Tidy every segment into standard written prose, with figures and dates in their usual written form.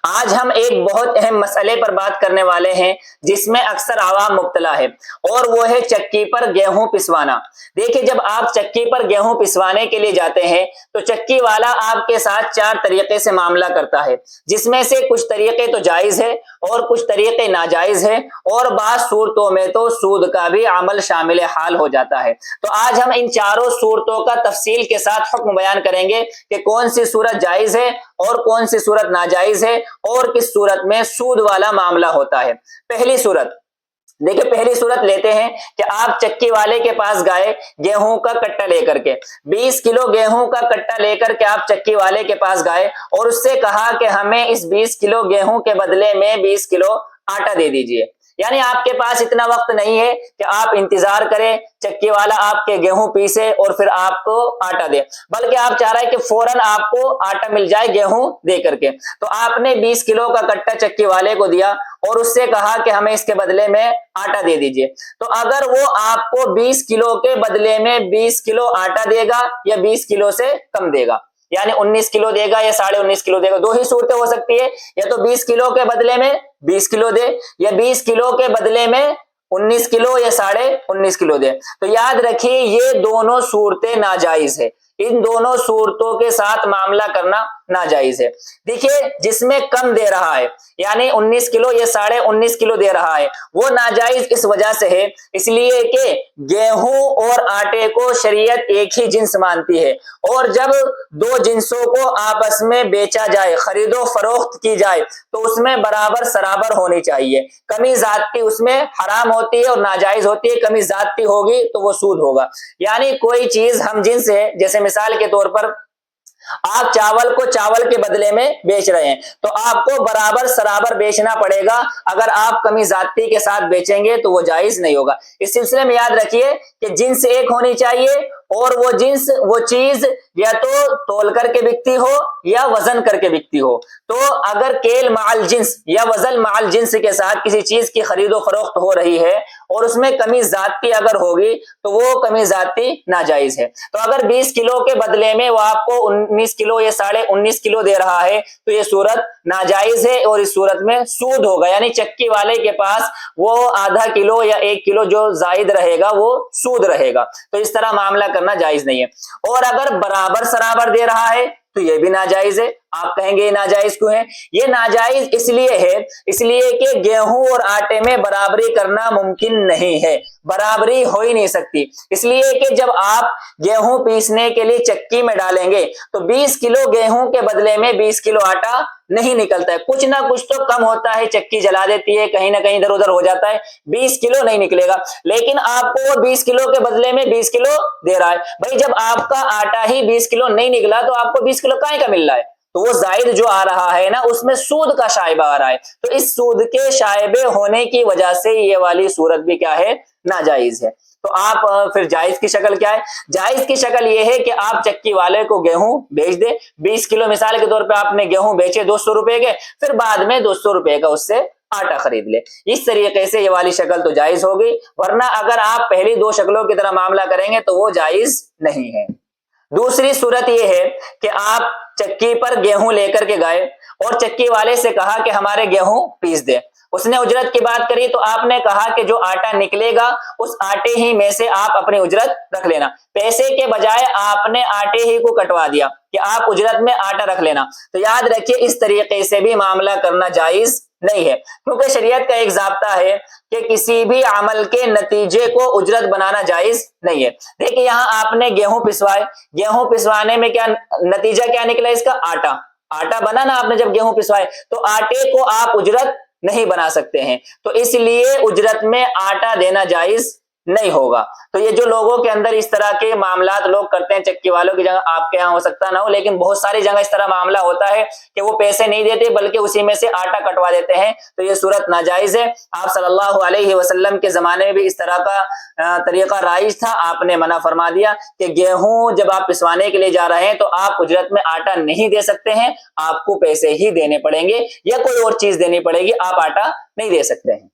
آج ہم ایک بہت اہم مسئلے پر بات کرنے والے ہیں جس میں اکثر عوام مبتلا ہے، اور وہ ہے چکی پر گیہوں پسوانا۔ دیکھیں، جب آپ چکی پر گیہوں پسوانے کے لیے جاتے ہیں تو چکی والا آپ کے ساتھ 4 طریقے سے معاملہ کرتا ہے، جس میں سے کچھ طریقے تو جائز ہے اور کچھ طریقے ناجائز ہیں، اور بعض صورتوں میں تو سود کا بھی عمل شامل حال ہو جاتا ہے۔ تو آج ہم ان چاروں صورتوں کا تفصیل کے ساتھ حکم بیان کریں گے کہ کون سی صورت جائز ہے اور کون سی صورت ناجائز ہے اور کس صورت میں سود والا معاملہ ہوتا ہے۔ پہلی صورت دیکھیں، پہلی صورت لیتے ہیں کہ آپ چکی والے کے پاس گئے گیہوں کا کٹا لے کر کے، 20 کلو گیہوں کا کٹا لے کر کے آپ چکی والے کے پاس گئے اور اس سے کہا کہ ہمیں اس 20 کلو گیہوں کے بدلے میں 20 کلو آٹا دے دیجئے۔ یعنی آپ کے پاس اتنا وقت نہیں ہے کہ آپ انتظار کریں چکی والا آپ کے گیہوں پیسے اور پھر آپ کو آٹا دے، بلکہ آپ چاہ رہے ہیں کہ فوراً آپ کو آٹا مل جائے گیہوں دے کر کے۔ تو آپ نے 20 کلو کا کٹا چکی والے کو دیا اور اس سے کہا کہ ہمیں اس کے بدلے میں آٹا دے دیجئے۔ تو اگر وہ آپ کو 20 کلو کے بدلے میں 20 کلو آٹا دے گا یا 20 کلو سے کم دے گا، یعنی 19 کلو دے گا یا 19.5 کلو دے گا، دو ہی صورتیں ہو سکتی ہے، یا تو 20 کلو کے بدلے میں 20 کلو دے یا 20 کلو کے بدلے میں 19 کلو یا 19.5 کلو دے۔ تو یاد رکھیے یہ دونوں صورتیں ناجائز ہے، ان دونوں صورتوں کے ساتھ معاملہ کرنا ناجائز ہے۔ دیکھیے، جس میں کم دے رہا ہے یعنی 19 کلو یا 19.5 کلو دے رہا ہے، وہ ناجائز اس وجہ سے ہے اس لیے کہ گیہوں اور آٹے کو شریعت ایک ہی جنس مانتی ہے، اور جب دو جنسوں کو آپس میں بیچا جائے، خرید و فروخت کی جائے، تو اس میں برابر سرابر ہونی چاہیے۔ کمی زیادتی اس میں حرام ہوتی ہے اور ناجائز ہوتی ہے، کمی زیادتی ہوگی تو وہ سود ہوگا۔ یعنی کوئی چیز ہم جنس ہے، جیسے مثال کے طور پر آپ چاول کو چاول کے بدلے میں بیچ رہے ہیں تو آپ کو برابر سرابر بیچنا پڑے گا، اگر آپ کمی زیادتی کے ساتھ بیچیں گے تو وہ جائز نہیں ہوگا۔ اس سلسلے میں یاد رکھیے کہ جنس ایک ہونی چاہیے، اور وہ جنس وہ چیز یا تو تول کر کے بکتی ہو یا وزن کر کے بکتی ہو۔ تو اگر کیل معل جنس یا وزن معل جنس کے ساتھ کسی چیز کی خرید و فروخت ہو رہی ہے اور اس میں کمی زیادتی اگر ہوگی تو وہ کمی زیادتی ناجائز ہے۔ تو اگر 20 کلو کے بدلے میں وہ آپ کو 19 کلو یا 19.5 کلو دے رہا ہے تو یہ صورت ناجائز ہے، اور اس صورت میں سود ہوگا، یعنی چکی والے کے پاس وہ آدھا کلو یا 1 کلو جو زائد رہے گا وہ سود رہے گا۔ تو اس طرح معاملہ کرنا جائز نہیں ہے۔ اور اگر برابر سرابر دے رہا ہے تو یہ بھی ناجائز ہے۔ آپ کہیں گے یہ ناجائز کیوں ہے؟ یہ ناجائز اس لیے کہ گیہوں اور آٹے میں برابری کرنا ممکن نہیں ہے، برابری ہو ہی نہیں سکتی، اس لیے کہ جب آپ گیہوں پیسنے کے لیے چکی میں ڈالیں گے تو 20 کلو گیہوں کے بدلے میں 20 کلو آٹا نہیں نکلتا ہے، کچھ نہ کچھ تو کم ہوتا ہے، چکی جلا دیتی ہے، کہیں نہ کہیں ادھر ادھر ہو جاتا ہے، 20 کلو نہیں نکلے گا۔ لیکن آپ کو 20 کلو کے بدلے میں 20 کلو دے رہا ہے، بھائی جب آپ کا آٹا ہی 20 کلو نہیں نکلا تو آپ کو 20 کلو کائیں کا مل رہا ہے؟ تو وہ زائد جو آ رہا ہے نا اس میں سود کا شائبہ آ رہا ہے، تو اس سود کے شائبے ہونے کی وجہ سے یہ والی صورت بھی کیا ہے؟ ناجائز ہے۔ تو آپ پھر جائز کی شکل کیا ہے؟ جائز کی شکل یہ ہے کہ آپ چکی والے کو گیہوں بیچ دیں، 20 کلو مثال کے طور پہ آپ نے گیہوں بیچے 200 روپے کے، پھر بعد میں 200 روپے کا اس سے آٹا خرید لے، اس طریقے سے یہ والی شکل تو جائز ہوگی، ورنہ اگر آپ پہلی دو شکلوں کی طرح معاملہ کریں گے تو وہ جائز نہیں ہے۔ دوسری صورت یہ ہے کہ آپ چکی پر گیہوں لے کر کے گئے اور چکی والے سے کہا کہ ہمارے گیہوں پیس دے، اس نے اجرت کی بات کری تو آپ نے کہا کہ جو آٹا نکلے گا اس آٹے ہی میں سے آپ اپنی اجرت رکھ لینا، پیسے کے بجائے آپ نے آٹے ہی کو کٹوا دیا کہ آپ اجرت میں آٹا رکھ لینا۔ تو یاد رکھیے اس طریقے سے بھی معاملہ کرنا جائز نہیں ہے، کیونکہ شریعت کا ایک ضابطہ ہے کہ کسی بھی عمل کے نتیجے کو اجرت بنانا جائز نہیں ہے۔ دیکھیں یہاں آپ نے گیہوں پسوائے، گیہوں پسوانے میں کیا نتیجہ کیا نکلا؟ اس کا آٹا بنا نا، آپ نے جب گیہوں پسوائے تو آٹے کو آپ اجرت نہیں بنا سکتے ہیں، تو اس لیے اجرت میں آٹا دینا جائز نہیں ہوگا۔ تو یہ جو لوگوں کے اندر اس طرح کے معاملات لوگ کرتے ہیں، چکی والوں کی جگہ آپ کے ہاں ہو سکتا نہ ہو لیکن بہت ساری جگہ اس طرح معاملہ ہوتا ہے کہ وہ پیسے نہیں دیتے بلکہ اسی میں سے آٹا کٹوا دیتے ہیں، تو یہ صورت ناجائز ہے۔ آپ صلی اللہ علیہ وسلم کے زمانے میں بھی اس طرح کا طریقہ رائج تھا، آپ نے منع فرما دیا کہ گیہوں جب آپ پسوانے کے لیے جا رہے ہیں تو آپ اجرت میں آٹا نہیں دے سکتے ہیں، آپ کو پیسے ہی دینے پڑیں گے یا کوئی اور چیز دینی پڑے گی، آپ آٹا نہیں دے سکتے ہیں۔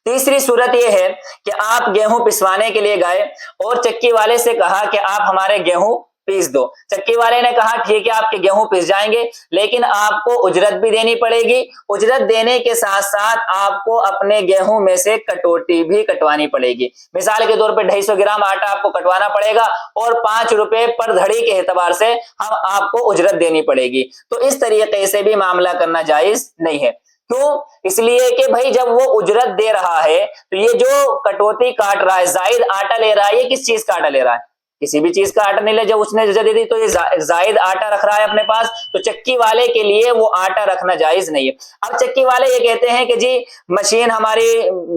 تیسری صورت یہ ہے کہ آپ گیہوں پسوانے کے لیے گئے اور چکی والے سے کہا کہ آپ ہمارے گیہوں پیس دو. چکی والے نے کہا ٹھیک ہے آپ کے گیہوں پس جائیں گے لیکن آپ کو اجرت بھی دینی پڑے گی. اجرت دینے کے ساتھ ساتھ آپ کو اپنے گیہوں میں سے کٹوٹی بھی کٹوانی پڑے گی. مثال کے طور پہ 250 گرام آٹا آپ کو کٹوانا پڑے گا اور 5 روپے پر دھڑی کے اعتبار سے ہم آپ کو اجرت دینی پڑے گی. تو اس طریقے سے بھی معاملہ کرنا جائز نہیں ہے. کیوں؟ اس لیے کہ بھائی جب وہ اجرت دے رہا ہے تو یہ جو کٹوتی کاٹ رہا ہے، زائد آٹا لے رہا ہے، یہ کس چیز کا آٹا لے رہا ہے؟ کسی بھی چیز کا آٹا نہیں لے. جب اس نے اجرت دے دی تو یہ زائد آٹا رکھ رہا ہے اپنے پاس، تو چکی والے کے لیے وہ آٹا رکھنا جائز نہیں ہے. اب چکی والے یہ کہتے ہیں کہ جی مشین ہماری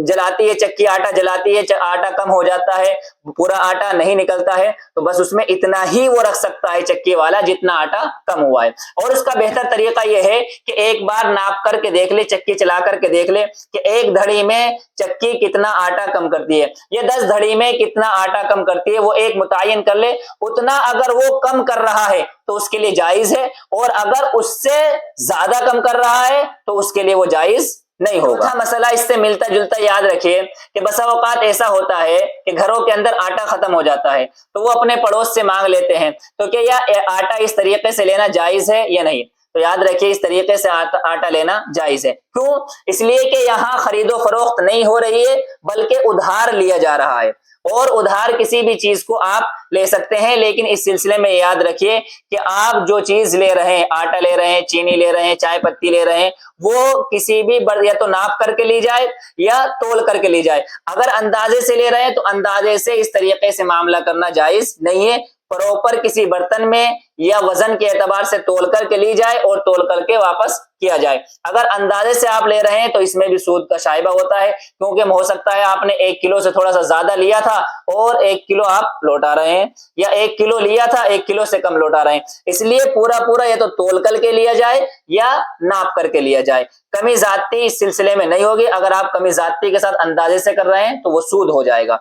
جلاتی ہے، چکی آٹا جلاتی ہے، آٹا کم ہو جاتا ہے، پورا آٹا نہیں نکلتا ہے، تو بس اس میں اتنا ہی وہ رکھ سکتا ہے چکی والا جتنا آٹا کم ہوا ہے. اور اس کا بہتر طریقہ یہ ہے کہ ایک بار ناپ کر کے دیکھ لے، چکی چلا کر کے دیکھ لے کہ ایک دھڑی میں چکی کتنا آٹا کم کرتی ہے یا 10 دھڑی میں کتنا آٹا کم کرتی ہے، وہ ایک متعین کر لے. اتنا اگر وہ کم کر رہا ہے تو اس کے لیے جائز ہے، اور اگر اس سے زیادہ کم کر رہا ہے تو اس کے لیے وہ جائز نہیں ہوگا. مسئلہ اس سے ملتا جلتا یاد رکھیے کہ بسا اوقات ایسا ہوتا ہے کہ گھروں کے اندر آٹا ختم ہو جاتا ہے تو وہ اپنے پڑوس سے مانگ لیتے ہیں. تو کیا یہ آٹا اس طریقے سے لینا جائز ہے یا نہیں؟ تو یاد رکھیے اس طریقے سے آٹا لینا جائز ہے. کیوں؟ اس لیے کہ یہاں خرید و فروخت نہیں ہو رہی ہے بلکہ ادھار لیا جا رہا ہے، اور ادھار کسی بھی چیز کو آپ لے سکتے ہیں. لیکن اس سلسلے میں یاد رکھیے کہ آپ جو چیز لے رہے ہیں، آٹا لے رہے ہیں، چینی لے رہے ہیں، چائے پتی لے رہے ہیں، وہ کسی بھی یا تو ناپ کر کے لی جائے یا تول کر کے لی جائے. اگر اندازے سے لے رہے ہیں تو اندازے سے اس طریقے سے معاملہ کرنا جائز نہیں ہے. پراپر کسی برتن میں یا وزن کے اعتبار سے تول کر کے لی جائے اور تول کر کے واپس کیا جائے. اگر اندازے سے آپ لے رہے ہیں تو اس میں بھی سود کا شائبہ ہوتا ہے، کیونکہ ہو سکتا ہے آپ نے 1 کلو سے تھوڑا سا زیادہ لیا تھا اور 1 کلو آپ لوٹا رہے ہیں، یا 1 کلو لیا تھا 1 کلو سے کم لوٹا رہے ہیں. اس لیے پورا یا تو تول کر کے لیا جائے یا ناپ کر کے لیا جائے. کمی زیادتی اس سلسلے میں نہیں ہوگی. اگر آپ کمی زیادتی کے ساتھ اندازے سے کر رہے ہیں تو وہ سود ہو جائے گا.